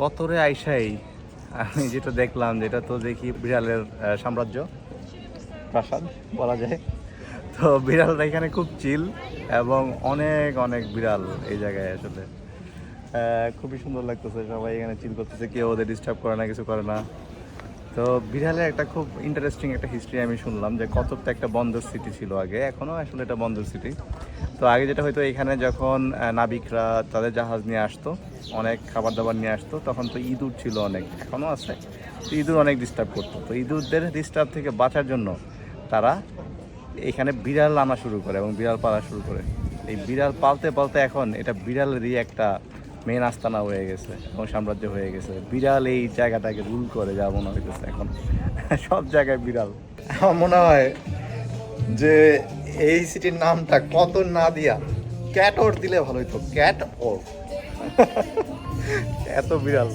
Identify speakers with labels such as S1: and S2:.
S1: কতরে আইসাই আমি যেটা দেখলাম, যেটা তো দেখি বিড়ালের সাম্রাজ্য, প্রাসাদ বলা যায়। তো বিড়ালটা এখানে খুব চিল, এবং অনেক অনেক বিড়াল এই জায়গায় আসলে খুবই সুন্দর লাগতেছে। সবাই এখানে চিল করতেছে, কেউ ওদের ডিস্টার্ব করে না, কিছু করে না। তো বিড়ালের একটা খুব ইন্টারেস্টিং একটা হিস্ট্রি আমি শুনলাম, যে কতক তো একটা বন্দর সিটি ছিল আগে, এখনও আসলে এটা বন্দর সিটি। তো আগে যেটা হয়তো এখানে যখন নাবিকরা তাদের জাহাজ নিয়ে আসতো, অনেক খাবার দাবার নিয়ে আসতো, তখন তো ইঁদুর ছিল অনেক, এখনও আছে। তো ইঁদুর অনেক ডিস্টার্ব করতো, তো ইঁদুরদের ডিস্টার্ব থেকে বাঁচার জন্য তারা এখানে বিড়াল আনা শুরু করে এবং বিড়াল পালা শুরু করে। এই বিড়াল পালতে পালতে এখন এটা বিড়ালেরই একটা মেন আস্তানা হয়ে গেছে এবং সাম্রাজ্য হয়ে গেছে। বিড়াল এই জায়গাটাকে রুল করে, যা মনে হইতেছে এখন সব জায়গায় বিড়াল।
S2: আমার মনে হয় যে এই সিটির নামটা কত না দিয়া ক্যাট ওর দিলে ভালো হতো, ক্যাট ওর।
S1: এত বিড়াল।